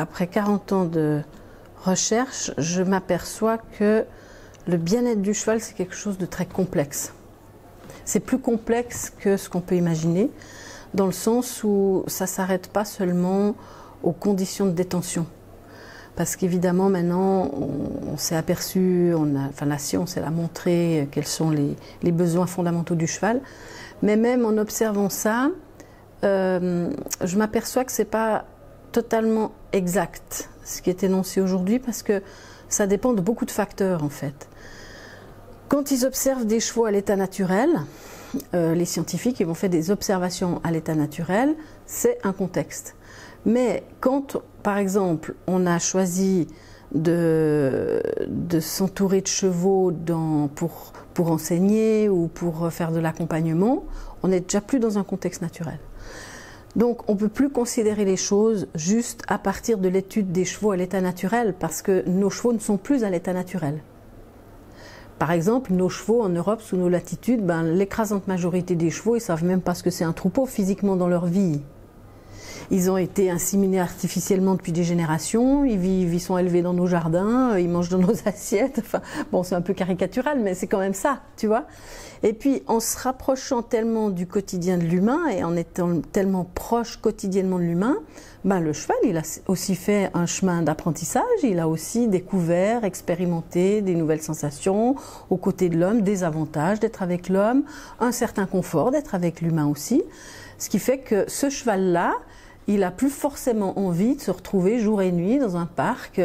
après 40 ans de recherche, je m'aperçois que le bien-être du cheval, c'est quelque chose de très complexe. C'est plus complexe que ce qu'on peut imaginer, dans le sens où ça ne s'arrête pas seulement aux conditions de détention. Parce qu'évidemment, maintenant, on s'est aperçu, la science elle a montré quels sont les besoins fondamentaux du cheval. Mais même en observant ça, je m'aperçois que ce n'est pas totalement exact ce qui est énoncé aujourd'hui, parce que ça dépend de beaucoup de facteurs en fait. Quand ils observent des chevaux à l'état naturel, les scientifiques ils vont faire des observations à l'état naturel, c'est un contexte. Mais quand, par exemple, on a choisi de s'entourer de chevaux pour enseigner ou pour faire de l'accompagnement, on n'est déjà plus dans un contexte naturel. Donc on ne peut plus considérer les choses juste à partir de l'étude des chevaux à l'état naturel, parce que nos chevaux ne sont plus à l'état naturel. Par exemple, nos chevaux en Europe, sous nos latitudes, l'écrasante majorité des chevaux, ils ne savent même pas ce que c'est un troupeau physiquement dans leur vie. Ils ont été inséminés artificiellement depuis des générations, ils sont élevés dans nos jardins, ils mangent dans nos assiettes, enfin, bon, c'est un peu caricatural, mais c'est quand même ça, tu vois. Et puis, en se rapprochant tellement du quotidien de l'humain et en étant tellement proche quotidiennement de l'humain, le cheval, il a aussi fait un chemin d'apprentissage, il a aussi découvert, expérimenté des nouvelles sensations aux côtés de l'homme, des avantages d'être avec l'homme, un certain confort d'être avec l'humain aussi. Ce qui fait que ce cheval-là, il n'a plus forcément envie de se retrouver jour et nuit dans un parc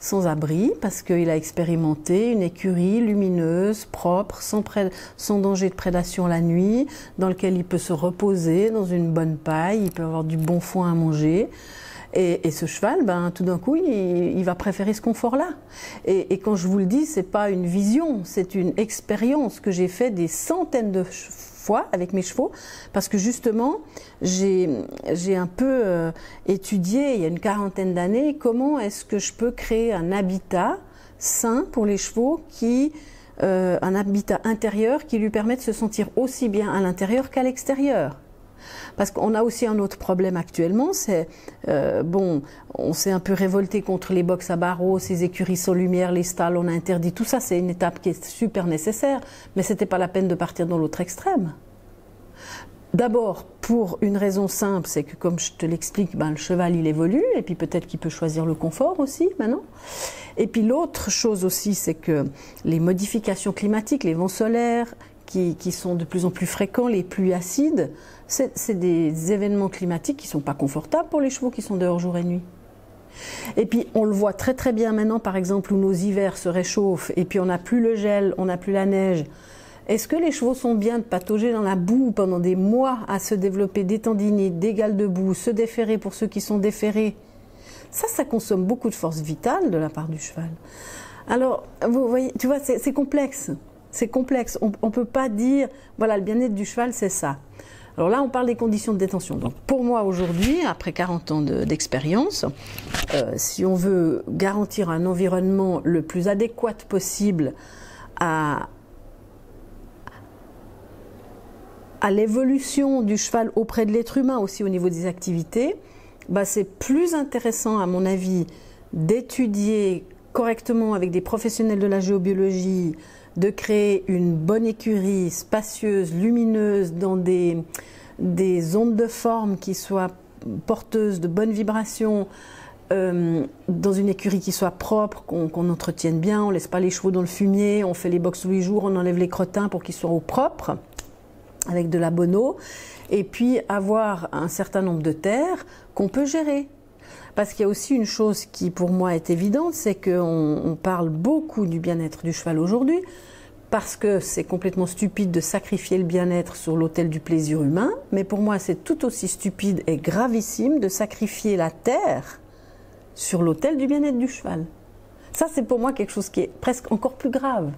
sans abri, parce qu'il a expérimenté une écurie lumineuse, propre, sans danger de prédation la nuit, dans lequel il peut se reposer dans une bonne paille, il peut avoir du bon foin à manger. Et ce cheval, tout d'un coup, il va préférer ce confort-là. Et quand je vous le dis, c'est pas une vision, c'est une expérience que j'ai fait des centaines de fois avec mes chevaux, parce que justement, j'ai un peu étudié, il y a une quarantaine d'années, comment est-ce que je peux créer un habitat sain pour les chevaux, un habitat intérieur qui lui permet de se sentir aussi bien à l'intérieur qu'à l'extérieur. Parce qu'on a aussi un autre problème actuellement, c'est, on s'est un peu révolté contre les box à barreaux, ces écuries sans lumière, les stalles, on a interdit tout ça, c'est une étape qui est super nécessaire, mais c'était pas la peine de partir dans l'autre extrême. D'abord, pour une raison simple, c'est que comme je te l'explique, le cheval il évolue, et puis peut-être qu'il peut choisir le confort aussi maintenant. Et puis l'autre chose aussi, c'est que les modifications climatiques, les vents solaires, qui sont de plus en plus fréquents, les pluies acides, c'est des événements climatiques qui ne sont pas confortables pour les chevaux qui sont dehors jour et nuit. Et puis on le voit très très bien maintenant, par exemple, où nos hivers se réchauffent, et puis on n'a plus le gel, on n'a plus la neige. Est-ce que les chevaux sont bien de patauger dans la boue pendant des mois à se développer des tendinites, des gales de boue, se déferrer pour ceux qui sont déferrés? Ça consomme beaucoup de force vitale de la part du cheval. Alors, vous voyez, tu vois, c'est complexe. C'est complexe. On ne peut pas dire, voilà, le bien-être du cheval, c'est ça. Alors là, on parle des conditions de détention. Donc pour moi, aujourd'hui, après 40 ans d'expérience, si on veut garantir un environnement le plus adéquat possible à l'évolution du cheval auprès de l'être humain, aussi au niveau des activités, c'est plus intéressant, à mon avis, d'étudier correctement avec des professionnels de la géobiologie, de créer une bonne écurie spacieuse, lumineuse, dans des ondes de forme qui soient porteuses de bonnes vibrations, dans une écurie qui soit propre, qu'on entretienne bien, on ne laisse pas les chevaux dans le fumier, on fait les box tous les jours, on enlève les crottins pour qu'ils soient au propre, avec de la bonne eau, et puis avoir un certain nombre de terres qu'on peut gérer. Parce qu'il y a aussi une chose qui pour moi est évidente, c'est qu'on parle beaucoup du bien-être du cheval aujourd'hui, parce que c'est complètement stupide de sacrifier le bien-être sur l'autel du plaisir humain, mais pour moi c'est tout aussi stupide et gravissime de sacrifier la terre sur l'autel du bien-être du cheval. Ça c'est pour moi quelque chose qui est presque encore plus grave.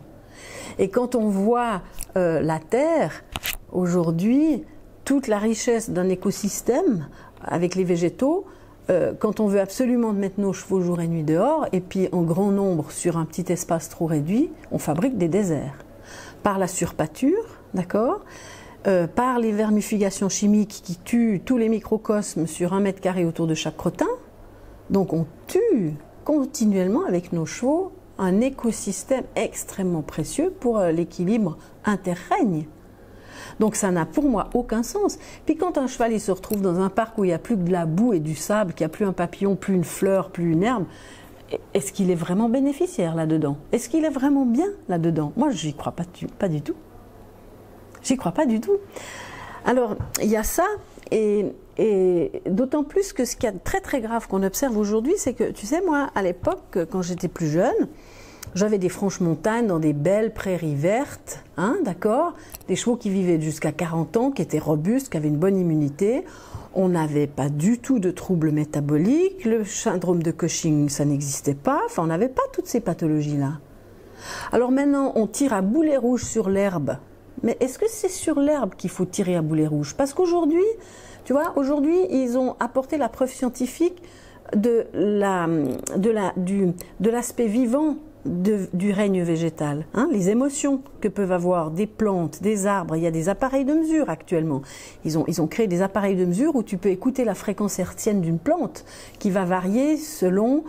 Et quand on voit la terre, aujourd'hui, toute la richesse d'un écosystème avec les végétaux, quand on veut absolument mettre nos chevaux jour et nuit dehors, et puis en grand nombre sur un petit espace trop réduit, on fabrique des déserts. Par la surpâture, d'accord, par les vermifugations chimiques qui tuent tous les microcosmes sur 1 mètre carré autour de chaque crottin. Donc on tue continuellement avec nos chevaux un écosystème extrêmement précieux pour l'équilibre interrègne. Donc ça n'a pour moi aucun sens. Puis quand un cheval il se retrouve dans un parc où il n'y a plus que de la boue et du sable, qu'il n'y a plus un papillon, plus une fleur, plus une herbe, est-ce qu'il est vraiment bénéficiaire là-dedans? Est-ce qu'il est vraiment bien là-dedans? Moi, j'y crois pas du tout. J'y crois pas du tout. Alors, il y a ça, et d'autant plus que ce qui est très très grave qu'on observe aujourd'hui, c'est que, tu sais, moi, à l'époque, quand j'étais plus jeune, j'avais des franches montagnes dans des belles prairies vertes, hein, d'accord? Des chevaux qui vivaient jusqu'à 40 ans, qui étaient robustes, qui avaient une bonne immunité. On n'avait pas du tout de troubles métaboliques, le syndrome de Cushing, ça n'existait pas, enfin on n'avait pas toutes ces pathologies-là. Alors maintenant, on tire à boulet rouge sur l'herbe. Mais est-ce que c'est sur l'herbe qu'il faut tirer à boulet rouge? Parce qu'aujourd'hui, tu vois, aujourd'hui, ils ont apporté la preuve scientifique de l'aspect vivant du règne végétal, hein, les émotions que peuvent avoir des plantes, des arbres. Il y a des appareils de mesure actuellement. Ils ont créé des appareils de mesure où tu peux écouter la fréquence hertzienne d'une plante qui va varier selon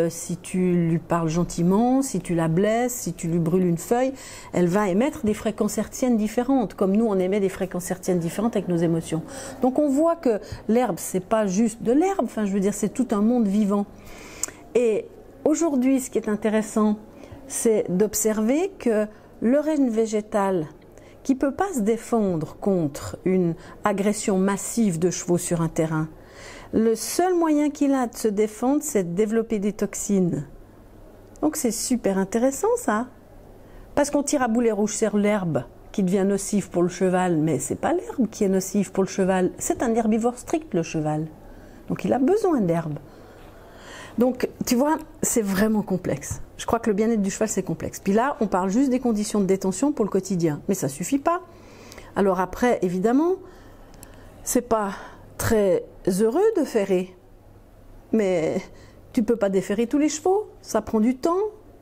si tu lui parles gentiment, si tu la blesses, si tu lui brûles une feuille. Elle va émettre des fréquences hertziennes différentes, comme nous on émet des fréquences hertziennes différentes avec nos émotions. Donc on voit que l'herbe, c'est pas juste de l'herbe, enfin je veux dire c'est tout un monde vivant. Et aujourd'hui, ce qui est intéressant, c'est d'observer que le règne végétal, qui ne peut pas se défendre contre une agression massive de chevaux sur un terrain, le seul moyen qu'il a de se défendre, c'est de développer des toxines. Donc c'est super intéressant ça. Parce qu'on tire à boulet rouge sur l'herbe qui devient nocive pour le cheval, mais ce n'est pas l'herbe qui est nocive pour le cheval, c'est un herbivore strict le cheval. Donc il a besoin d'herbe. Donc, tu vois, c'est vraiment complexe. Je crois que le bien-être du cheval, c'est complexe. Puis là, on parle juste des conditions de détention pour le quotidien. Mais ça ne suffit pas. Alors après, évidemment, c'est pas très heureux de ferrer. Mais tu ne peux pas déferrer tous les chevaux. Ça prend du temps.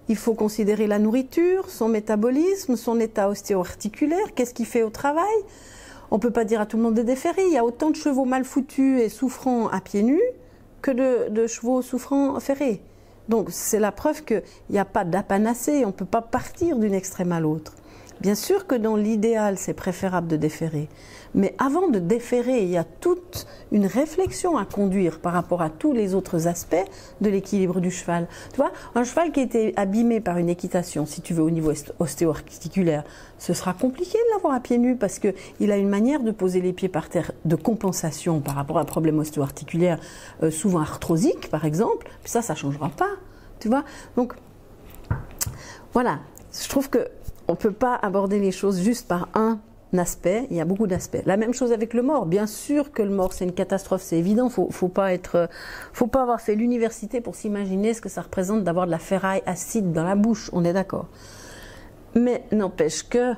Il faut considérer la nourriture, son métabolisme, son état ostéo-articulaire, qu'est-ce qu'il fait au travail. On ne peut pas dire à tout le monde de déferrer. Il y a autant de chevaux mal foutus et souffrants à pieds nus que de chevaux souffrants ferrés. Donc c'est la preuve qu'il n'y a pas d'apanacée, on ne peut pas partir d'une extrême à l'autre. Bien sûr que dans l'idéal, c'est préférable de déferrer. Mais avant de déferrer, il y a toute une réflexion à conduire par rapport à tous les autres aspects de l'équilibre du cheval. Tu vois, un cheval qui a été abîmé par une équitation, si tu veux, au niveau ostéo-articulaire, ce sera compliqué de l'avoir à pieds nus parce qu'il a une manière de poser les pieds par terre de compensation par rapport à un problème ostéo-articulaire, souvent arthrosique par exemple. Puis ça ne changera pas. Tu vois, donc voilà, je trouve que on ne peut pas aborder les choses juste par un aspect, il y a beaucoup d'aspects. La même chose avec le mort. Bien sûr que le mort, c'est une catastrophe, c'est évident. Faut pas avoir fait l'université pour s'imaginer ce que ça représente d'avoir de la ferraille acide dans la bouche, on est d'accord. Mais n'empêche que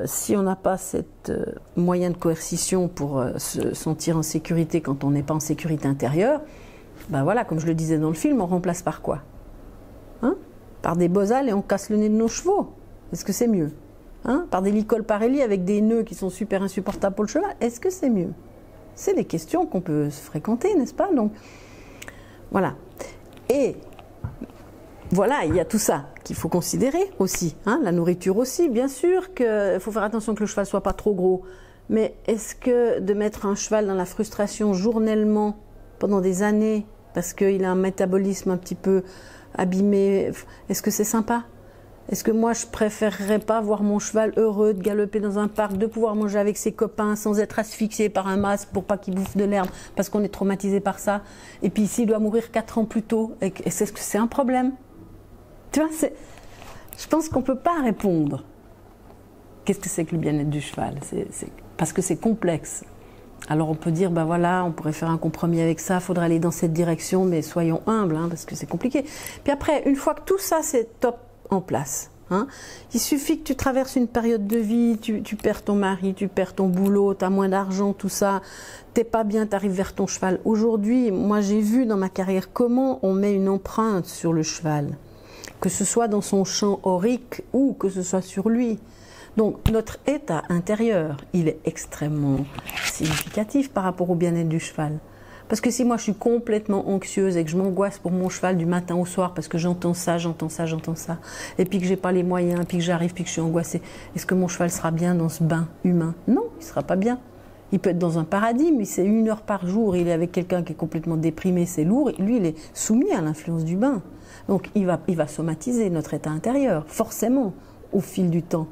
si on n'a pas cette moyen de coercition pour se sentir en sécurité quand on n'est pas en sécurité intérieure, ben voilà, comme je le disais dans le film, on remplace par quoi, hein? Par des bosales et on casse le nez de nos chevaux. Est-ce que c'est mieux, hein? Par des licoles Parelli avec des nœuds qui sont super insupportables pour le cheval, est-ce que c'est mieux? C'est des questions qu'on peut se fréquenter, n'est-ce pas? Donc, voilà. Et voilà, il y a tout ça qu'il faut considérer aussi, hein? La nourriture aussi, bien sûr qu'il faut faire attention que le cheval ne soit pas trop gros. Mais est-ce que de mettre un cheval dans la frustration journellement pendant des années, parce qu'il a un métabolisme un petit peu abîmé, est-ce que c'est sympa? Est-ce que moi je préférerais pas voir mon cheval heureux de galoper dans un parc, de pouvoir manger avec ses copains sans être asphyxié par un masque pour pas qu'il bouffe de l'herbe parce qu'on est traumatisé par ça? Et puis s'il doit mourir 4 ans plus tôt, est-ce que c'est un problème? Tu vois, je pense qu'on peut pas répondre. Qu'est-ce que c'est que le bien-être du cheval? Parce que c'est complexe. Alors on peut dire, ben voilà, on pourrait faire un compromis avec ça, il faudrait aller dans cette direction, mais soyons humbles, hein, parce que c'est compliqué. Puis après, une fois que tout ça c'est top en place, hein, il suffit que tu traverses une période de vie, tu perds ton mari, tu perds ton boulot, tu as moins d'argent, tout ça, t'es pas bien, tu arrives vers ton cheval. Aujourd'hui, moi j'ai vu dans ma carrière comment on met une empreinte sur le cheval, que ce soit dans son champ aurique ou que ce soit sur lui. Donc notre état intérieur, il est extrêmement significatif par rapport au bien-être du cheval. Parce que si moi je suis complètement anxieuse et que je m'angoisse pour mon cheval du matin au soir parce que j'entends ça, et puis que j'ai pas les moyens, puis que j'arrive, puis que je suis angoissée, est-ce que mon cheval sera bien dans ce bain humain? Non, il sera pas bien. Il peut être dans un paradis, mais c'est 1 heure par jour, il est avec quelqu'un qui est complètement déprimé, c'est lourd, lui il est soumis à l'influence du bain. Donc il va somatiser notre état intérieur, forcément, au fil du temps.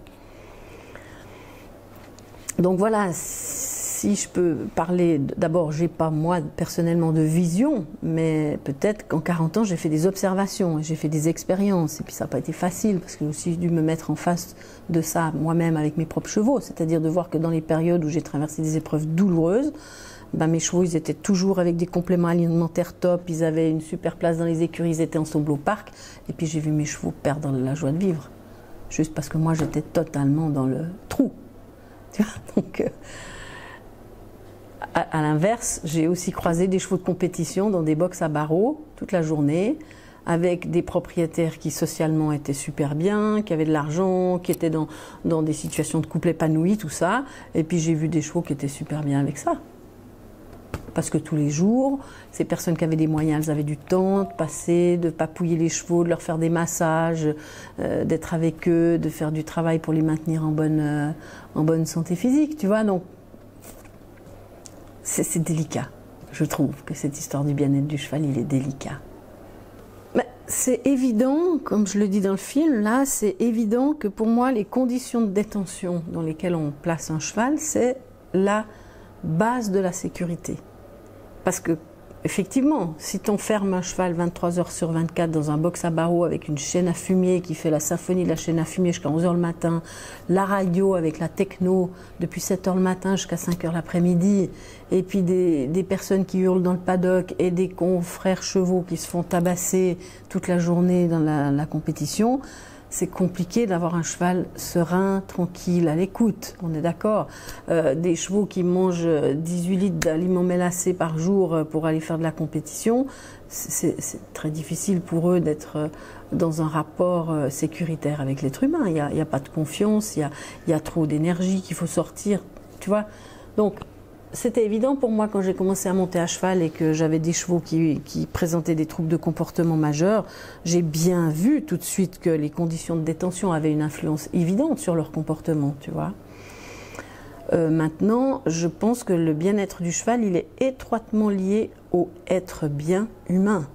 Donc voilà, si je peux parler, d'abord, j'ai pas moi personnellement de vision, mais peut-être qu'en 40 ans, j'ai fait des observations, j'ai fait des expériences, et puis ça n'a pas été facile, parce que j'ai aussi dû me mettre en face de ça moi-même avec mes propres chevaux, c'est-à-dire de voir que dans les périodes où j'ai traversé des épreuves douloureuses, ben mes chevaux, ils étaient toujours avec des compléments alimentaires top, ils avaient une super place dans les écuries, ils étaient ensemble au parc, et puis j'ai vu mes chevaux perdre la joie de vivre, juste parce que moi, j'étais totalement dans le trou. Tu vois, donc, à l'inverse, j'ai aussi croisé des chevaux de compétition dans des box à barreaux toute la journée, avec des propriétaires qui socialement étaient super bien, qui avaient de l'argent, qui étaient dans des situations de couple épanoui, tout ça. Et puis j'ai vu des chevaux qui étaient super bien avec ça. Parce que tous les jours, ces personnes qui avaient des moyens, elles avaient du temps de passer, de papouiller les chevaux, de leur faire des massages, d'être avec eux, de faire du travail pour les maintenir en bonne santé physique, tu vois. Donc, c'est délicat. Je trouve que cette histoire du bien-être du cheval, il est délicat. Mais c'est évident, comme je le dis dans le film, là, c'est évident que pour moi, les conditions de détention dans lesquelles on place un cheval, c'est la base de la sécurité. Parce que, effectivement, si tu enfermes un cheval 23 heures sur 24 dans un box à barreaux avec une chaîne à fumier qui fait la symphonie de la chaîne à fumier jusqu'à 11 h le matin, la radio avec la techno depuis 7 h le matin jusqu'à 5 h l'après-midi, et puis des personnes qui hurlent dans le paddock et des confrères chevaux qui se font tabasser toute la journée dans la compétition, c'est compliqué d'avoir un cheval serein, tranquille, à l'écoute, on est d'accord. Des chevaux qui mangent 18 litres d'aliments mélassés par jour pour aller faire de la compétition, c'est très difficile pour eux d'être dans un rapport sécuritaire avec l'être humain. Il n'y a pas de confiance, il y a trop d'énergie qu'il faut sortir, tu vois. Donc, c'était évident pour moi quand j'ai commencé à monter à cheval et que j'avais des chevaux qui présentaient des troubles de comportement majeurs. J'ai bien vu tout de suite que les conditions de détention avaient une influence évidente sur leur comportement, tu vois. Maintenant, je pense que le bien-être du cheval, il est étroitement lié au être bien humain.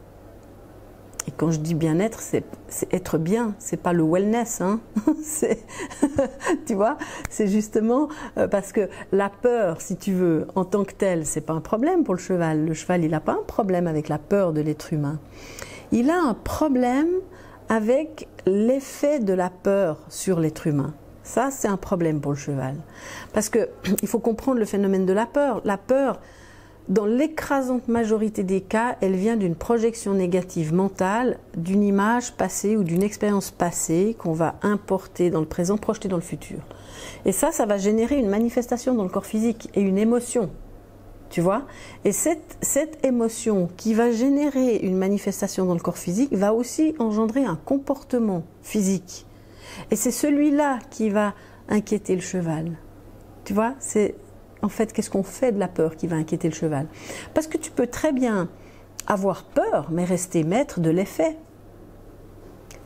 Et quand je dis bien-être, c'est être bien, c'est pas le wellness, hein. Tu vois, c'est justement parce que la peur, si tu veux, en tant que telle, c'est pas un problème pour le cheval. Le cheval, il n'a pas un problème avec la peur de l'être humain. Il a un problème avec l'effet de la peur sur l'être humain. Ça, c'est un problème pour le cheval. Parce que il faut comprendre le phénomène de la peur. La peur, dans l'écrasante majorité des cas, elle vient d'une projection négative mentale, d'une image passée ou d'une expérience passée qu'on va importer dans le présent, projeter dans le futur. Et ça va générer une manifestation dans le corps physique et une émotion, tu vois. Et cette émotion qui va générer une manifestation dans le corps physique va aussi engendrer un comportement physique. Et c'est celui-là qui va inquiéter le cheval. Tu vois, c'est... En fait, qu'est-ce qu'on fait de la peur qui va inquiéter le cheval? Parce que tu peux très bien avoir peur, mais rester maître de l'effet.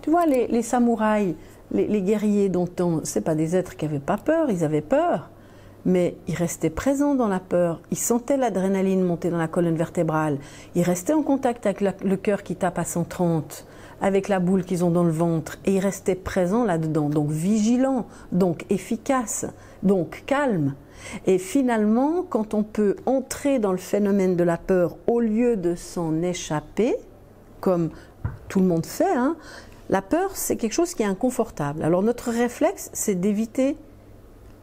Tu vois, les samouraïs, les guerriers d'antan, ce n'est pas des êtres qui n'avaient pas peur, ils avaient peur, mais ils restaient présents dans la peur, ils sentaient l'adrénaline monter dans la colonne vertébrale, ils restaient en contact avec le cœur qui tape à 130, avec la boule qu'ils ont dans le ventre, et ils restaient présents là-dedans, donc vigilants, donc efficaces, donc calmes. Et finalement, quand on peut entrer dans le phénomène de la peur au lieu de s'en échapper, comme tout le monde fait, hein, la peur, c'est quelque chose qui est inconfortable. Alors notre réflexe, c'est d'éviter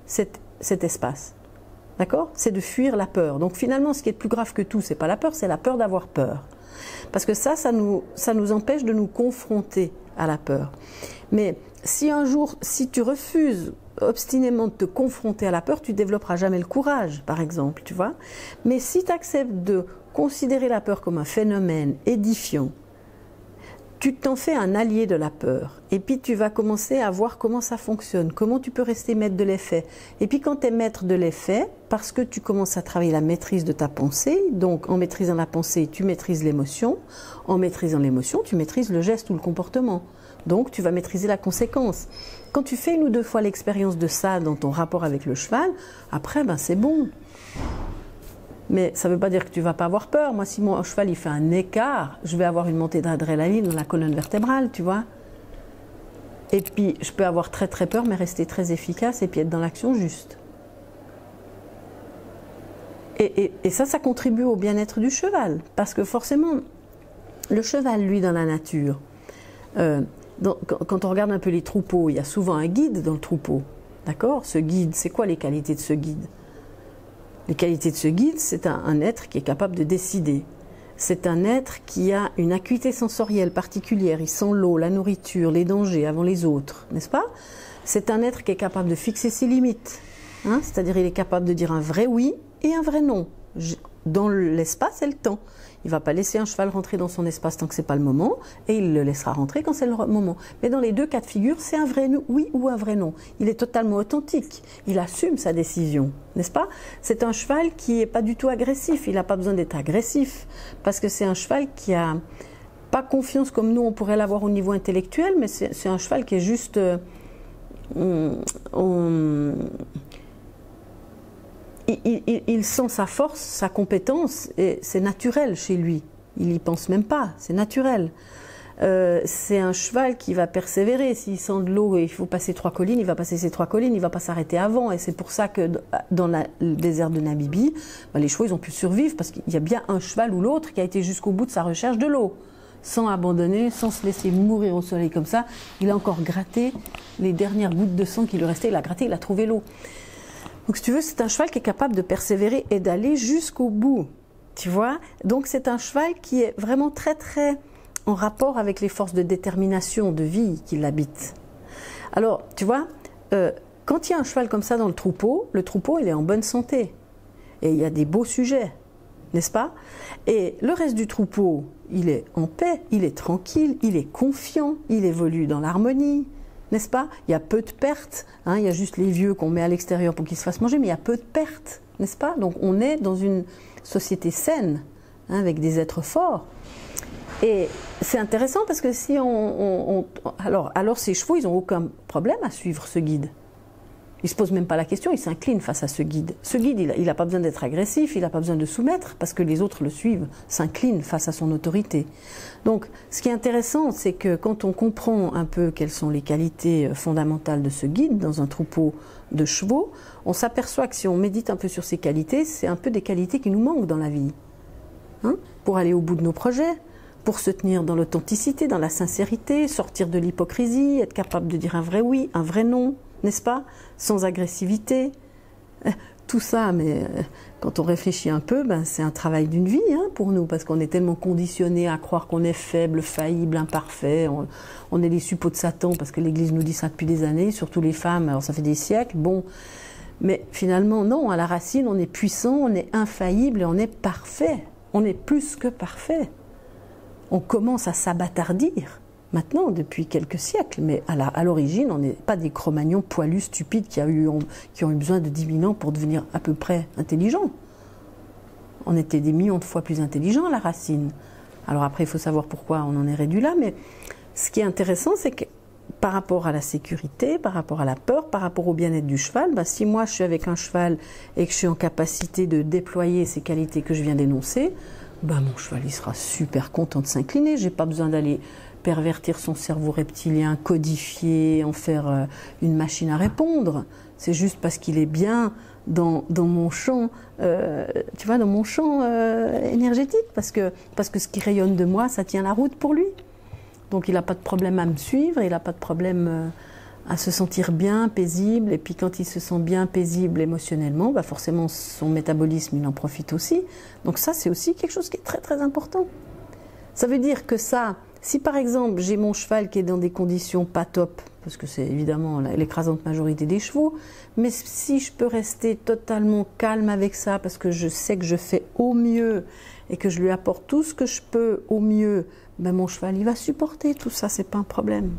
cet espace. D'accord? C'est de fuir la peur. Donc finalement, ce qui est plus grave que tout, c'est pas la peur, c'est la peur d'avoir peur. Parce que ça nous empêche de nous confronter à la peur. Mais si un jour, si tu refuses obstinément de te confronter à la peur, tu développeras jamais le courage, par exemple, tu vois. Mais si tu acceptes de considérer la peur comme un phénomène édifiant, tu t'en fais un allié de la peur. Et puis tu vas commencer à voir comment ça fonctionne, comment tu peux rester maître de l'effet. Et puis quand tu es maître de l'effet, parce que tu commences à travailler la maîtrise de ta pensée, donc en maîtrisant la pensée, tu maîtrises l'émotion. En maîtrisant l'émotion, tu maîtrises le geste ou le comportement. Donc tu vas maîtriser la conséquence. Quand tu fais 1 ou 2 fois l'expérience de ça dans ton rapport avec le cheval, après ben c'est bon. Mais ça ne veut pas dire que tu ne vas pas avoir peur. Moi, si mon cheval il fait un écart, je vais avoir une montée d'adrénaline dans la colonne vertébrale, tu vois. Et puis, je peux avoir très très peur, mais rester très efficace et puis être dans l'action juste. Et ça contribue au bien-être du cheval. Parce que forcément, le cheval, lui, dans la nature, quand on regarde un peu les troupeaux, il y a souvent un guide dans le troupeau. D'accord? Ce guide, c'est quoi les qualités de ce guide? Les qualités de ce guide, c'est un être qui est capable de décider. C'est un être qui a une acuité sensorielle particulière. Il sent l'eau, la nourriture, les dangers avant les autres, n'est-ce pas? C'est un être qui est capable de fixer ses limites. Hein? C'est-à-dire il est capable de dire un vrai oui et un vrai non, dans l'espace et le temps. Il ne va pas laisser un cheval rentrer dans son espace tant que ce n'est pas le moment, et il le laissera rentrer quand c'est le moment. Mais dans les 2 cas de figure, c'est un vrai oui ou un vrai non. Il est totalement authentique, il assume sa décision, n'est-ce pas? C'est un cheval qui n'est pas du tout agressif, il n'a pas besoin d'être agressif, parce que c'est un cheval qui n'a pas confiance comme nous, on pourrait l'avoir au niveau intellectuel, mais c'est un cheval qui est juste... Il sent sa force, sa compétence, et c'est naturel chez lui. Il n'y pense même pas, c'est naturel. C'est un cheval qui va persévérer. S'il sent de l'eau et il faut passer 3 collines, il va passer ces 3 collines, il ne va pas s'arrêter avant. Et c'est pour ça que dans le désert de Namibie, ben, les chevaux ils ont pu survivre parce qu'il y a bien un cheval ou l'autre qui a été jusqu'au bout de sa recherche de l'eau. Sans abandonner, sans se laisser mourir au soleil comme ça. Il a encore gratté les dernières gouttes de sang qui lui restaient. Il a gratté, il a trouvé l'eau. Donc si tu veux, c'est un cheval qui est capable de persévérer et d'aller jusqu'au bout, tu vois. Donc c'est un cheval qui est vraiment très très en rapport avec les forces de détermination, de vie qui l'habitent. Alors, tu vois, quand il y a un cheval comme ça dans le troupeau il est en bonne santé. Et il y a des beaux sujets, n'est-ce pas? Et le reste du troupeau, il est en paix, il est tranquille, il est confiant, il évolue dans l'harmonie. N'est-ce pas? Il y a peu de pertes, hein, il y a juste les vieux qu'on met à l'extérieur pour qu'ils se fassent manger, mais il y a peu de pertes, n'est-ce pas? Donc on est dans une société saine, hein, avec des êtres forts. Et c'est intéressant parce que si alors ces chevaux, ils n'ont aucun problème à suivre ce guide. Ils ne se posent même pas la question, ils s'inclinent face à ce guide. Ce guide, il n'a pas besoin d'être agressif, il n'a pas besoin de soumettre, parce que les autres le suivent, s'inclinent face à son autorité. Donc, ce qui est intéressant, c'est que quand on comprend un peu quelles sont les qualités fondamentales de ce guide dans un troupeau de chevaux, on s'aperçoit que si on médite un peu sur ces qualités, c'est un peu des qualités qui nous manquent dans la vie. Hein? Pour aller au bout de nos projets, pour se tenir dans l'authenticité, dans la sincérité, sortir de l'hypocrisie, être capable de dire un vrai oui, un vrai non, n'est-ce pas? Sans agressivité. Tout ça, mais quand on réfléchit un peu, ben, c'est un travail d'une vie hein, pour nous, parce qu'on est tellement conditionnés à croire qu'on est faible, faillible, imparfait. On est les suppôts de Satan, parce que l'Église nous dit ça depuis des années, surtout les femmes, alors ça fait des siècles. Bon, mais finalement, non, à la racine, on est puissant, on est infaillible et on est parfait. On est plus que parfait. On commence à s'abattardir. Maintenant, depuis quelques siècles, mais à l'origine, on n'est pas des Cro-Magnons poilus, stupides, qui ont eu besoin de 10 000 ans pour devenir à peu près intelligents. On était des millions de fois plus intelligents à la racine. Alors après, il faut savoir pourquoi on en est réduit là, mais ce qui est intéressant, c'est que par rapport à la sécurité, par rapport à la peur, par rapport au bien-être du cheval, ben, si moi je suis avec un cheval et que je suis en capacité de déployer ces qualités que je viens d'énoncer, ben, mon cheval il sera super content de s'incliner, j'ai pas besoin d'aller pervertir son cerveau reptilien, codifier, en faire une machine à répondre. C'est juste parce qu'il est bien dans mon champ, tu vois, dans mon champ énergétique, parce que ce qui rayonne de moi, ça tient la route pour lui. Donc il n'a pas de problème à me suivre, il n'a pas de problème à se sentir bien, paisible, et puis quand il se sent bien, paisible émotionnellement, bah forcément son métabolisme, il en profite aussi. Donc ça, c'est aussi quelque chose qui est très très important. Ça veut dire que ça, si par exemple j'ai mon cheval qui est dans des conditions pas top, parce que c'est évidemment l'écrasante majorité des chevaux, mais si je peux rester totalement calme avec ça, parce que je sais que je fais au mieux et que je lui apporte tout ce que je peux au mieux ben mon cheval, il va supporter tout ça, c'est pas un problème.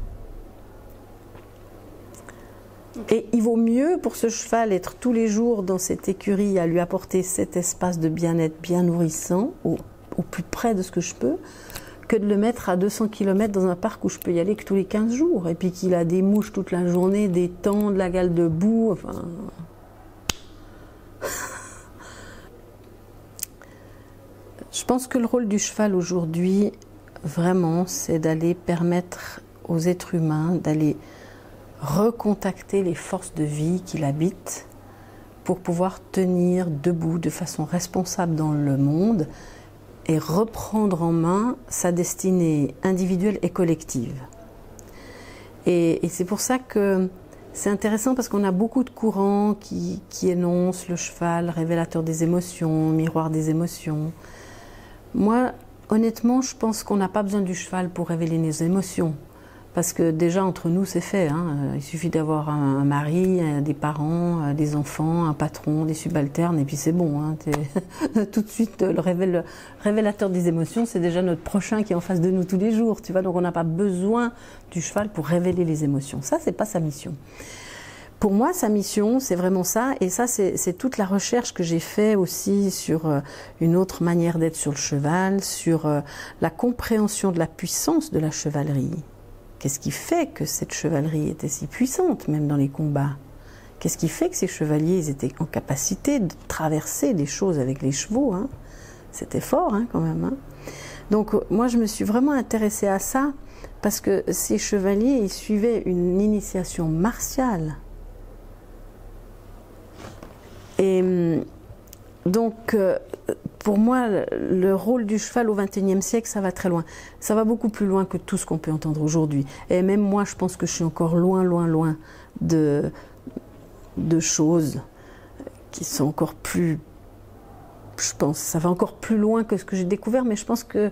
Et il vaut mieux pour ce cheval être tous les jours dans cette écurie à lui apporter cet espace de bien-être bien nourrissant, au plus près de ce que je peux, que de le mettre à 200 km dans un parc où je peux y aller que tous les 15 jours, et puis qu'il a des mouches toute la journée, des temps, de la gale de boue, enfin... Je pense que le rôle du cheval aujourd'hui, vraiment, c'est d'aller permettre aux êtres humains d'aller recontacter les forces de vie qui l'habitent pour pouvoir tenir debout de façon responsable dans le monde et reprendre en main sa destinée individuelle et collective. Et c'est pour ça que c'est intéressant parce qu'on a beaucoup de courants qui énoncent le cheval, révélateur des émotions, miroir des émotions. Moi, honnêtement, je pense qu'on n'a pas besoin du cheval pour révéler nos émotions. Parce que déjà, entre nous, c'est fait. Hein. Il suffit d'avoir un mari, des parents, des enfants, un patron, des subalternes, et puis c'est bon. Hein. Tout de suite, le révélateur des émotions, c'est déjà notre prochain qui est en face de nous tous les jours. Tu vois. Donc on n'a pas besoin du cheval pour révéler les émotions. Ça, c'est pas sa mission. Pour moi, sa mission, c'est vraiment ça. Et ça, c'est toute la recherche que j'ai fait aussi sur une autre manière d'être sur le cheval, sur la compréhension de la puissance de la chevalerie. Qu'est-ce qui fait que cette chevalerie était si puissante, même dans les combats? Qu'est-ce qui fait que ces chevaliers ils étaient en capacité de traverser des choses avec les chevaux, hein? C'était fort, hein, quand même. Hein. Donc, moi, je me suis vraiment intéressée à ça, parce que ces chevaliers, ils suivaient une initiation martiale. Et donc, pour moi, le rôle du cheval au XXIe siècle, ça va très loin. Ça va beaucoup plus loin que tout ce qu'on peut entendre aujourd'hui. Et même moi, je pense que je suis encore loin, loin, loin de choses qui sont encore plus... Je pense, ça va encore plus loin que ce que j'ai découvert, mais je pense que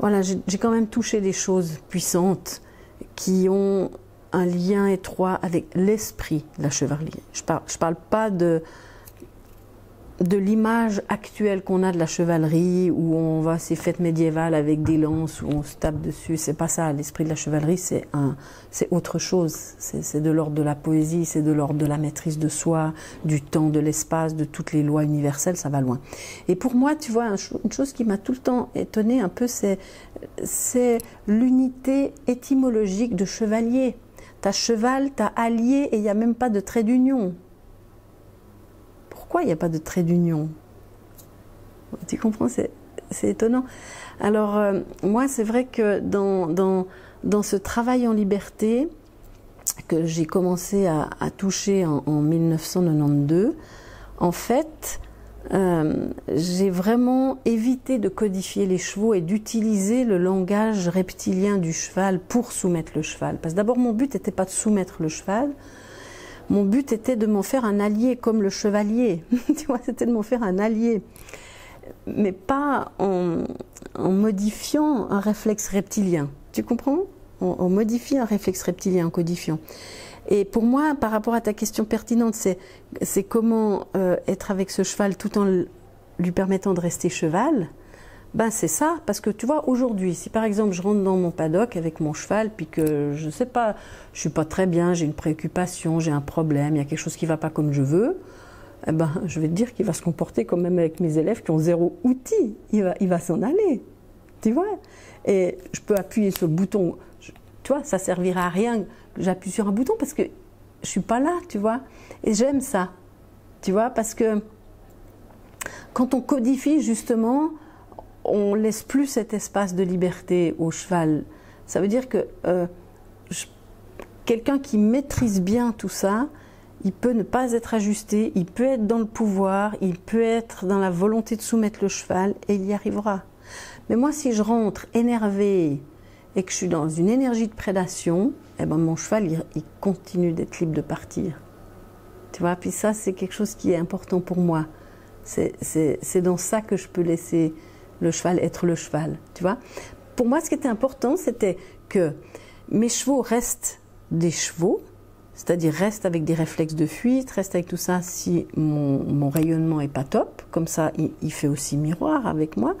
voilà, j'ai quand même touché des choses puissantes qui ont un lien étroit avec l'esprit de la chevalerie. Je parle pas de l'image actuelle qu'on a de la chevalerie, où on va à ces fêtes médiévales avec des lances, où on se tape dessus. C'est pas ça. L'esprit de la chevalerie, c'est autre chose. C'est de l'ordre de la poésie, c'est de l'ordre de la maîtrise de soi, du temps, de l'espace, de toutes les lois universelles, ça va loin. Et pour moi, tu vois, une chose qui m'a tout le temps étonnée un peu, c'est l'unité étymologique de chevalier. T'as cheval, t'as allié, et il n'y a même pas de trait d'union. Pourquoi il n'y a pas de trait d'union? Tu comprends? C'est étonnant. Alors, moi, c'est vrai que dans ce travail en liberté que j'ai commencé à toucher en 1992, en fait, j'ai vraiment évité de codifier les chevaux et d'utiliser le langage reptilien du cheval pour soumettre le cheval. Parce que d'abord, mon but n'était pas de soumettre le cheval. Mon but était de m'en faire un allié comme le chevalier. Tu vois, c'était de m'en faire un allié. Mais pas en modifiant un réflexe reptilien. Tu comprends? On modifie un réflexe reptilien en codifiant. Et pour moi, par rapport à ta question pertinente, c'est comment être avec ce cheval tout en lui permettant de rester cheval. Ben c'est ça, parce que tu vois, aujourd'hui, si par exemple je rentre dans mon paddock avec mon cheval, puis que je sais pas, je suis pas très bien, j'ai une préoccupation, j'ai un problème, il y a quelque chose qui va pas comme je veux, eh ben je vais te dire qu'il va se comporter comme même avec mes élèves qui ont zéro outil, il va s'en aller, tu vois. Et je peux appuyer sur le bouton, tu vois, ça servira à rien que j'appuie sur un bouton parce que je suis pas là, tu vois. Et j'aime ça, tu vois, parce que quand on codifie justement, on laisse plus cet espace de liberté au cheval. Ça veut dire que quelqu'un qui maîtrise bien tout ça, il peut ne pas être ajusté, il peut être dans le pouvoir, il peut être dans la volonté de soumettre le cheval et il y arrivera. Mais moi, si je rentre énervé et que je suis dans une énergie de prédation, eh ben mon cheval, il continue d'être libre de partir. Tu vois, puis ça, c'est quelque chose qui est important pour moi. C'est dans ça que je peux laisser le cheval être le cheval, tu vois. Pour moi, ce qui était important, c'était que mes chevaux restent des chevaux, c'est-à-dire restent avec des réflexes de fuite, restent avec tout ça si mon rayonnement est pas top, comme ça, il fait aussi miroir avec moi.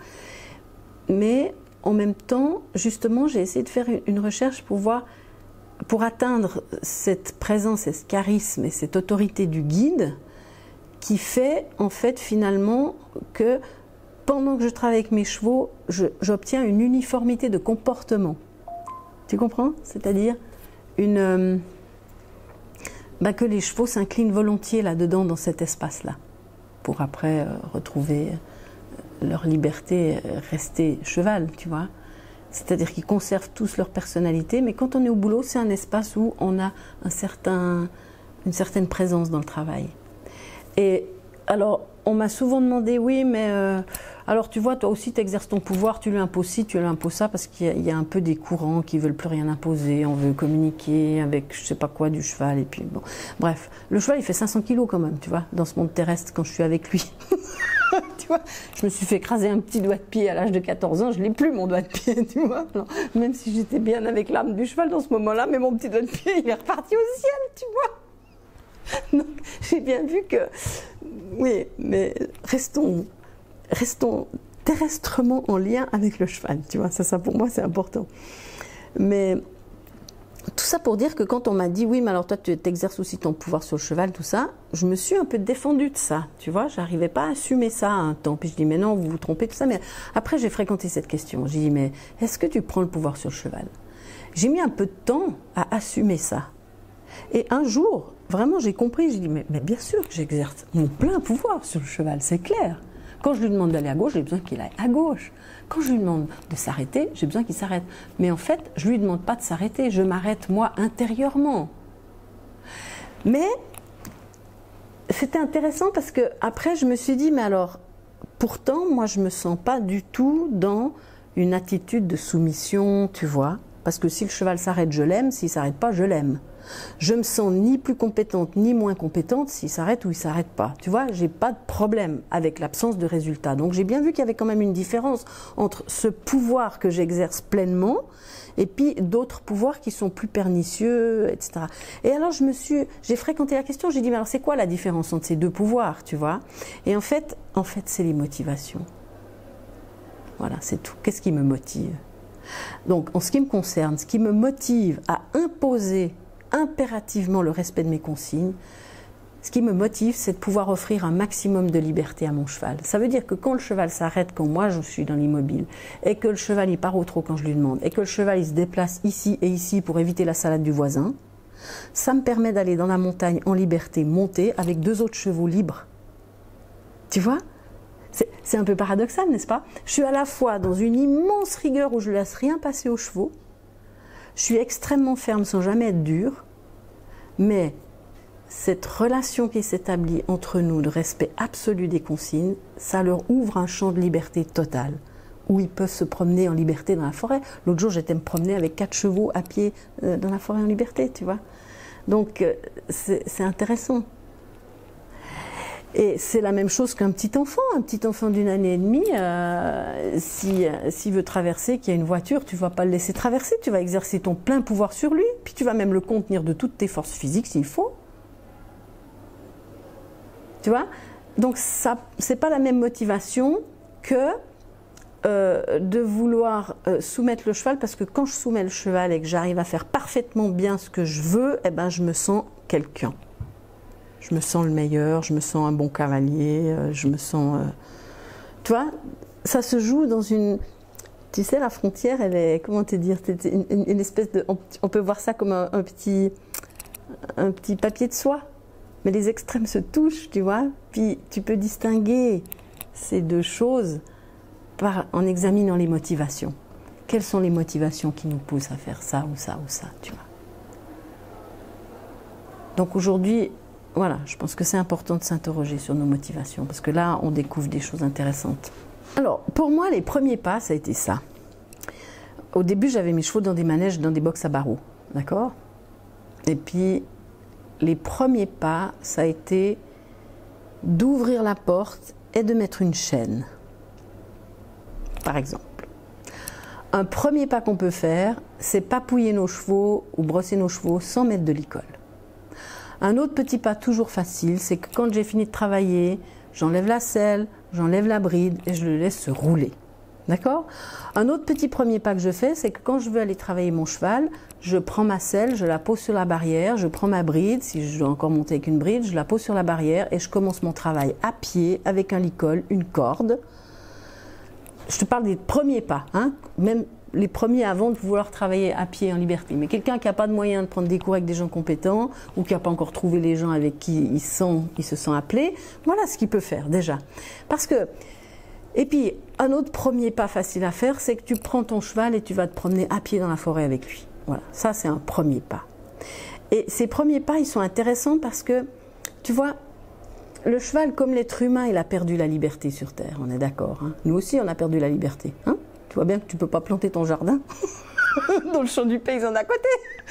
Mais en même temps, justement, j'ai essayé de faire une recherche pour voir, pour atteindre cette présence et ce charisme et cette autorité du guide qui fait en fait finalement que pendant que je travaille avec mes chevaux, j'obtiens une uniformité de comportement. Tu comprends? C'est-à-dire que les chevaux s'inclinent volontiers là-dedans, dans cet espace-là, pour après retrouver leur liberté, rester cheval, tu vois. C'est-à-dire qu'ils conservent tous leur personnalité, mais quand on est au boulot, c'est un espace où on a une certaine présence dans le travail. Et alors, on m'a souvent demandé, oui, mais alors tu vois, toi aussi tu exerces ton pouvoir, tu lui imposes ci, tu lui imposes ça, parce qu'il y a un peu des courants qui veulent plus rien imposer, on veut communiquer avec je sais pas quoi du cheval, et puis bon. Bref, le cheval il fait 500 kilos quand même, tu vois, dans ce monde terrestre quand je suis avec lui. Tu vois, je me suis fait écraser un petit doigt de pied à l'âge de 14 ans, je l'ai plus mon doigt de pied, tu vois. Alors, même si j'étais bien avec l'âme du cheval dans ce moment-là, mais mon petit doigt de pied il est reparti au ciel, tu vois. Donc, j'ai bien vu que, oui, mais restons terrestrement en lien avec le cheval, tu vois, ça pour moi c'est important. Mais tout ça pour dire que quand on m'a dit, oui, mais alors toi tu exerces aussi ton pouvoir sur le cheval, tout ça, je me suis un peu défendue de ça, tu vois, j'arrivais pas à assumer ça à un temps, puis je dis, mais non, vous vous trompez, tout ça, mais après j'ai fréquenté cette question, j'ai dit, mais est-ce que tu prends le pouvoir sur le cheval? J'ai mis un peu de temps à assumer ça. Et un jour, vraiment, j'ai compris, j'ai dit, mais bien sûr que j'exerce mon plein pouvoir sur le cheval, c'est clair. Quand je lui demande d'aller à gauche, j'ai besoin qu'il aille à gauche. Quand je lui demande de s'arrêter, j'ai besoin qu'il s'arrête. Mais en fait, je ne lui demande pas de s'arrêter, je m'arrête moi intérieurement. Mais c'était intéressant parce que après, je me suis dit, mais alors, pourtant, moi, je ne me sens pas du tout dans une attitude de soumission, tu vois. Parce que si le cheval s'arrête, je l'aime, s'il ne s'arrête pas, je l'aime. Je me sens ni plus compétente ni moins compétente s'il s'arrête ou il ne s'arrête pas. Tu vois, j'ai pas de problème avec l'absence de résultat. Donc j'ai bien vu qu'il y avait quand même une différence entre ce pouvoir que j'exerce pleinement et puis d'autres pouvoirs qui sont plus pernicieux, etc. Et alors j'ai fréquenté la question, j'ai dit, mais alors c'est quoi la différence entre ces deux pouvoirs, tu vois? Et en fait c'est les motivations. Voilà, c'est tout. Qu'est-ce qui me motive? Donc en ce qui me concerne, ce qui me motive à imposer impérativement le respect de mes consignes, ce qui me motive, c'est de pouvoir offrir un maximum de liberté à mon cheval. Ça veut dire que quand le cheval s'arrête, quand moi je suis dans l'immobile, et que le cheval il part au trot quand je lui demande, et que le cheval il se déplace ici et ici pour éviter la salade du voisin, ça me permet d'aller dans la montagne en liberté, monter avec 2 autres chevaux libres. Tu vois? C'est un peu paradoxal, n'est-ce pas? Je suis à la fois dans une immense rigueur où je ne laisse rien passer aux chevaux, je suis extrêmement ferme sans jamais être dure, mais cette relation qui s'établit entre nous, de respect absolu des consignes, ça leur ouvre un champ de liberté totale, où ils peuvent se promener en liberté dans la forêt. L'autre jour, j'étais me promener avec 4 chevaux à pied dans la forêt en liberté, tu vois. Donc, c'est intéressant. Et c'est la même chose qu'un petit enfant d'1 année et demie, s'il veut traverser, qu'il y a une voiture, tu ne vas pas le laisser traverser, tu vas exercer ton plein pouvoir sur lui, puis tu vas même le contenir de toutes tes forces physiques s'il faut. Tu vois? Donc ça, c'est pas la même motivation que de vouloir soumettre le cheval, parce que quand je soumets le cheval et que j'arrive à faire parfaitement bien ce que je veux, eh ben je me sens quelqu'un. Je me sens le meilleur, je me sens un bon cavalier, je me sens... Tu vois, ça se joue dans une... Tu sais, la frontière, elle est... Comment te dire? Une espèce de... On peut voir ça comme un petit papier de soie. Mais les extrêmes se touchent, tu vois. Puis tu peux distinguer ces deux choses en examinant les motivations. Quelles sont les motivations qui nous poussent à faire ça ou ça ou ça, tu vois. Donc aujourd'hui... Voilà, je pense que c'est important de s'interroger sur nos motivations, parce que là, on découvre des choses intéressantes. Alors, pour moi, les premiers pas, ça a été ça. Au début, j'avais mes chevaux dans des manèges, dans des box à barreaux, d'accord? Et puis, les premiers pas, ça a été d'ouvrir la porte et de mettre une chaîne, par exemple. Un premier pas qu'on peut faire, c'est papouiller nos chevaux ou brosser nos chevaux sans mettre de licol. Un autre petit pas toujours facile, c'est que quand j'ai fini de travailler, j'enlève la selle, j'enlève la bride et je le laisse se rouler. D'accord? Un autre petit premier pas que je fais, c'est que quand je veux aller travailler mon cheval, je prends ma selle, je la pose sur la barrière, je prends ma bride, si je dois encore monter avec une bride, je la pose sur la barrière et je commence mon travail à pied avec un licol, une corde. Je te parle des premiers pas, hein, même les premiers avant de vouloir travailler à pied en liberté. Mais quelqu'un qui n'a pas de moyen de prendre des cours avec des gens compétents ou qui n'a pas encore trouvé les gens avec qui il se sent appelé, voilà ce qu'il peut faire déjà. Parce que, et puis, un autre premier pas facile à faire, c'est que tu prends ton cheval et tu vas te promener à pied dans la forêt avec lui. Voilà, ça c'est un premier pas. Et ces premiers pas, ils sont intéressants parce que, tu vois, le cheval, comme l'être humain, il a perdu la liberté sur Terre, on est d'accord. Hein. Nous aussi, on a perdu la liberté. Hein. Tu vois bien que tu ne peux pas planter ton jardin dans le champ du paysan d'à côté.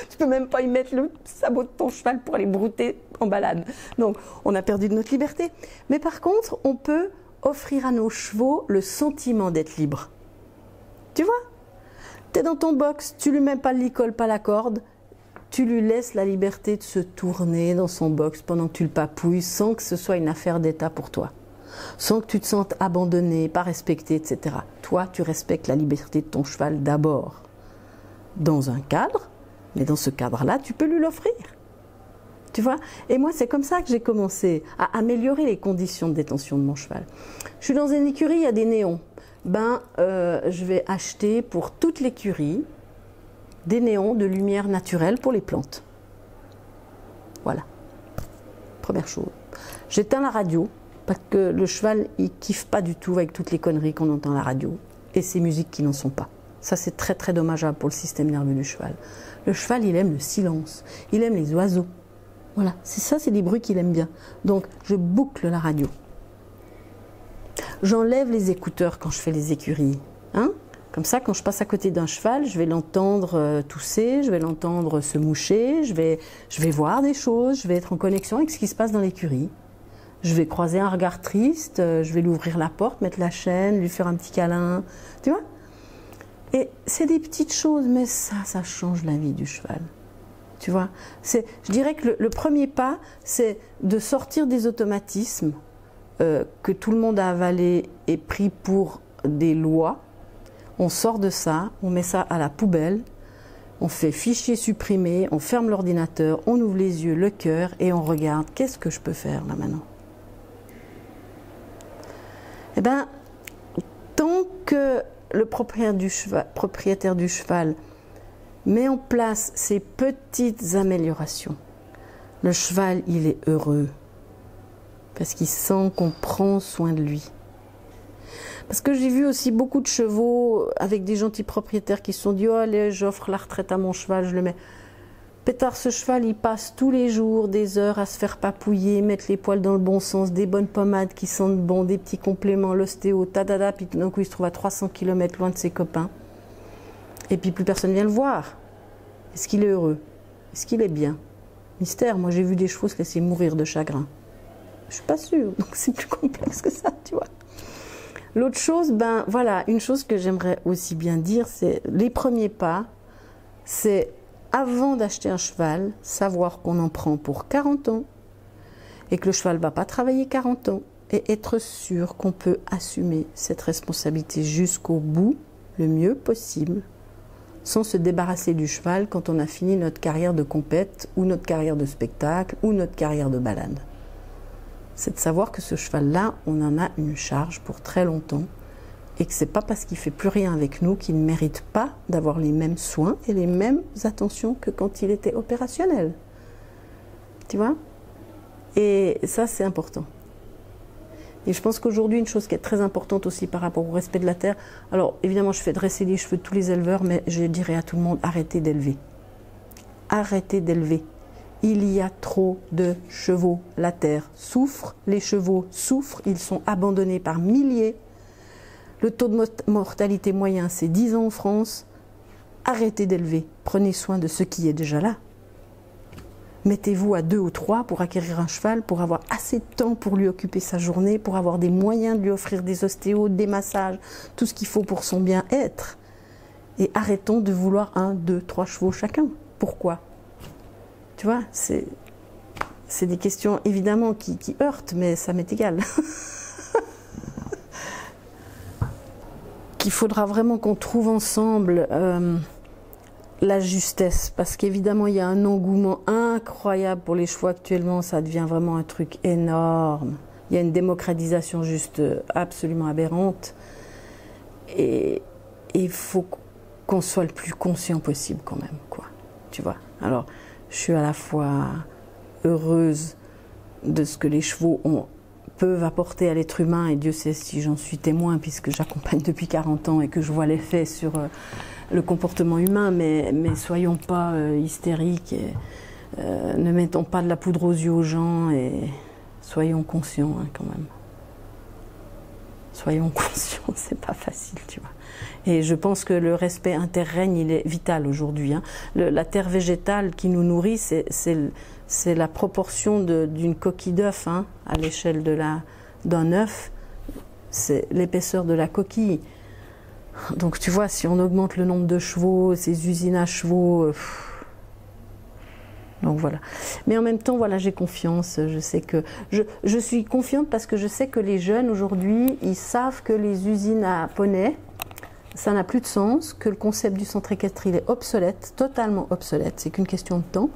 Tu ne peux même pas y mettre le sabot de ton cheval pour aller brouter en balade. Donc, on a perdu de notre liberté. Mais par contre, on peut offrir à nos chevaux le sentiment d'être libre. Tu vois? Tu es dans ton box, tu lui mets pas le licol, pas la corde, tu lui laisses la liberté de se tourner dans son box pendant que tu le papouilles sans que ce soit une affaire d'état pour toi. Sans que tu te sentes abandonné, pas respecté, etc. Toi, tu respectes la liberté de ton cheval d'abord dans un cadre, mais dans ce cadre-là, tu peux lui l'offrir. Tu vois? Et moi, c'est comme ça que j'ai commencé à améliorer les conditions de détention de mon cheval. Je suis dans une écurie, il y a des néons. Je vais acheter pour toute l'écurie des néons de lumière naturelle pour les plantes. Voilà. Première chose. J'éteins la radio parce que le cheval, il kiffe pas du tout avec toutes les conneries qu'on entend à la radio et ces musiques qui n'en sont pas. Ça, c'est très très dommageable pour le système nerveux du cheval. Le cheval, il aime le silence. Il aime les oiseaux. Voilà, c'est ça, c'est des bruits qu'il aime bien. Donc, je boucle la radio. J'enlève les écouteurs quand je fais les écuries. Hein? Comme ça, quand je passe à côté d'un cheval, je vais l'entendre tousser, je vais l'entendre se moucher, je vais voir des choses, je vais être en connexion avec ce qui se passe dans l'écurie. Je vais croiser un regard triste, je vais lui ouvrir la porte, mettre la chaîne, lui faire un petit câlin. Tu vois? Et c'est des petites choses, mais ça change la vie du cheval. Tu vois? Je dirais que le premier pas, c'est de sortir des automatismes que tout le monde a avalés et pris pour des lois. On sort de ça, on met ça à la poubelle, on fait fichier supprimé, on ferme l'ordinateur, on ouvre les yeux, le cœur et on regarde qu'est-ce que je peux faire là maintenant. Eh bien, tant que le propriétaire du cheval met en place ces petites améliorations, le cheval, il est heureux parce qu'il sent qu'on prend soin de lui. Parce que j'ai vu aussi beaucoup de chevaux avec des gentils propriétaires qui se sont dit « Oh allez, j'offre la retraite à mon cheval, je le mets. » Pétard, ce cheval, il passe tous les jours des heures à se faire papouiller, mettre les poils dans le bon sens, des bonnes pommades qui sentent bon, des petits compléments, l'ostéo, tadada, puis tout d'un coup il se trouve à 300 km loin de ses copains. Et puis plus personne vient le voir. Est-ce qu'il est heureux? Est-ce qu'il est bien? Mystère, moi j'ai vu des chevaux se laisser mourir de chagrin. Je suis pas sûre, donc c'est plus complexe que ça, tu vois. L'autre chose, voilà, une chose que j'aimerais aussi bien dire, c'est les premiers pas, c'est avant d'acheter un cheval, savoir qu'on en prend pour 40 ans et que le cheval ne va pas travailler 40 ans et être sûr qu'on peut assumer cette responsabilité jusqu'au bout, le mieux possible, sans se débarrasser du cheval quand on a fini notre carrière de compète ou notre carrière de spectacle ou notre carrière de balade. C'est de savoir que ce cheval-là, on en a une charge pour très longtemps et que ce n'est pas parce qu'il ne fait plus rien avec nous qu'il ne mérite pas d'avoir les mêmes soins et les mêmes attentions que quand il était opérationnel. Tu vois? Et ça, c'est important. Et je pense qu'aujourd'hui, une chose qui est très importante aussi par rapport au respect de la terre, alors évidemment, je fais dresser les cheveux de tous les éleveurs, mais je dirais à tout le monde, arrêtez d'élever. Arrêtez d'élever. Il y a trop de chevaux. La terre souffre, les chevaux souffrent, ils sont abandonnés par milliers. Le taux de mortalité moyen, c'est 10 ans en France. Arrêtez d'élever. Prenez soin de ce qui est déjà là. Mettez-vous à 2 ou 3 pour acquérir un cheval, pour avoir assez de temps pour lui occuper sa journée, pour avoir des moyens de lui offrir des ostéos, des massages, tout ce qu'il faut pour son bien-être. Et arrêtons de vouloir 1, 2, 3 chevaux chacun. Pourquoi ? Tu vois, c'est des questions évidemment qui heurtent, mais ça m'est égal. qu'il faudra vraiment qu'on trouve ensemble la justesse, parce qu'évidemment il y a un engouement incroyable pour les chevaux actuellement, ça devient vraiment un truc énorme. Il y a une démocratisation juste absolument aberrante et il faut qu'on soit le plus conscient possible quand même, quoi. Tu vois. Alors, je suis à la fois heureuse de ce que les chevaux peuvent apporter à l'être humain, et Dieu sait si j'en suis témoin puisque j'accompagne depuis 40 ans et que je vois l'effet sur le comportement humain, mais soyons pas hystériques, ne mettons pas de la poudre aux yeux aux gens et soyons conscients hein, quand même. Soyons conscients, c'est pas facile, tu vois. Et je pense que le respect interrègne, il est vital aujourd'hui. Hein. La terre végétale qui nous nourrit, c'est la proportion d'une coquille d'œuf hein, à l'échelle d'un œuf. C'est l'épaisseur de la coquille. Donc tu vois, si on augmente le nombre de chevaux, ces usines à chevaux... Donc voilà. Mais en même temps, voilà, j'ai confiance. Je sais que je suis confiante parce que je sais que les jeunes aujourd'hui, ils savent que les usines à poney, ça n'a plus de sens, que le concept du centre équestre, il est obsolète, totalement obsolète. C'est qu'une question de temps.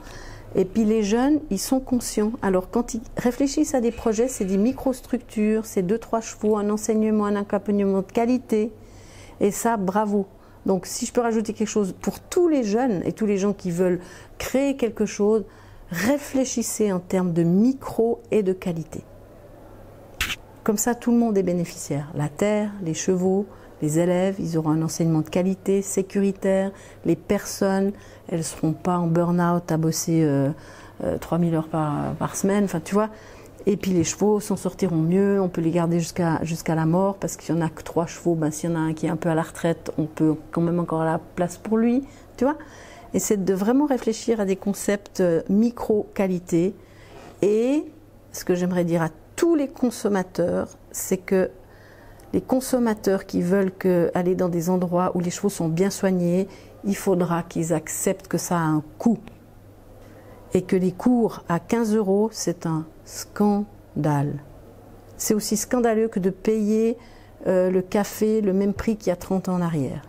Et puis les jeunes, ils sont conscients. Alors quand ils réfléchissent à des projets, c'est des microstructures, c'est 2-3 chevaux, un enseignement, un accompagnement de qualité. Et ça, bravo. Donc si je peux rajouter quelque chose pour tous les jeunes et tous les gens qui veulent créer quelque chose, réfléchissez en termes de micro et de qualité. Comme ça, tout le monde est bénéficiaire. La terre, les chevaux, les élèves, ils auront un enseignement de qualité, sécuritaire. Les personnes, elles ne seront pas en burn-out à bosser 3000 heures par semaine. Enfin, tu vois. Et puis les chevaux s'en sortiront mieux, on peut les garder jusqu'à la mort, parce qu'il n'y en a que 3 chevaux, ben, s'il y en a un qui est un peu à la retraite, on peut quand même encore avoir la place pour lui, tu vois. Et c'est de vraiment réfléchir à des concepts micro-qualité. Et ce que j'aimerais dire à tous les consommateurs, c'est que les consommateurs qui veulent aller dans des endroits où les chevaux sont bien soignés, il faudra qu'ils acceptent que ça a un coût. Et que les cours à 15 €, c'est un scandale. C'est aussi scandaleux que de payer le café le même prix qu'il y a 30 ans en arrière.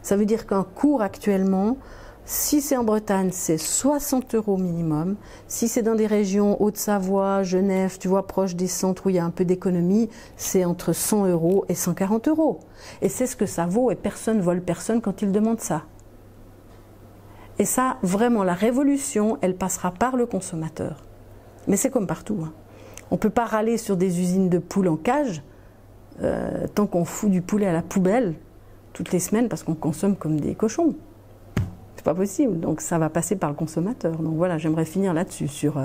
Ça veut dire qu'un cours actuellement, si c'est en Bretagne, c'est 60 € minimum. Si c'est dans des régions Haute-Savoie, Genève, tu vois, proche des centres où il y a un peu d'économie, c'est entre 100 € et 140 €. Et c'est ce que ça vaut et personne ne vole personne quand il demande ça. Et ça, vraiment, la révolution, elle passera par le consommateur. Mais c'est comme partout. Hein. On ne peut pas râler sur des usines de poules en cage tant qu'on fout du poulet à la poubelle toutes les semaines parce qu'on consomme comme des cochons. C'est pas possible. Donc ça va passer par le consommateur. Donc voilà, j'aimerais finir là-dessus, sur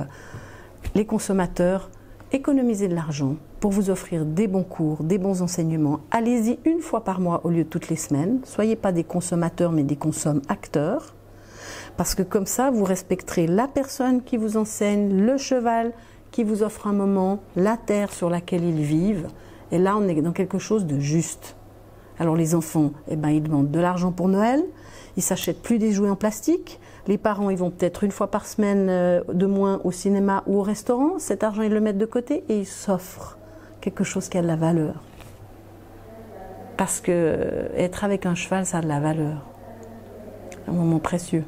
les consommateurs. Économisez de l'argent pour vous offrir des bons cours, des bons enseignements. Allez-y une fois par mois au lieu de toutes les semaines. Soyez pas des consommateurs, mais des consomme-acteurs. Parce que comme ça, vous respecterez la personne qui vous enseigne, le cheval qui vous offre un moment, la terre sur laquelle ils vivent. Et là, on est dans quelque chose de juste. Alors les enfants, eh ben, ils demandent de l'argent pour Noël, ils ne s'achètent plus des jouets en plastique. Les parents, ils vont peut-être une fois par semaine de moins au cinéma ou au restaurant. Cet argent, ils le mettent de côté et ils s'offrent quelque chose qui a de la valeur. Parce que être avec un cheval, ça a de la valeur. Un moment précieux.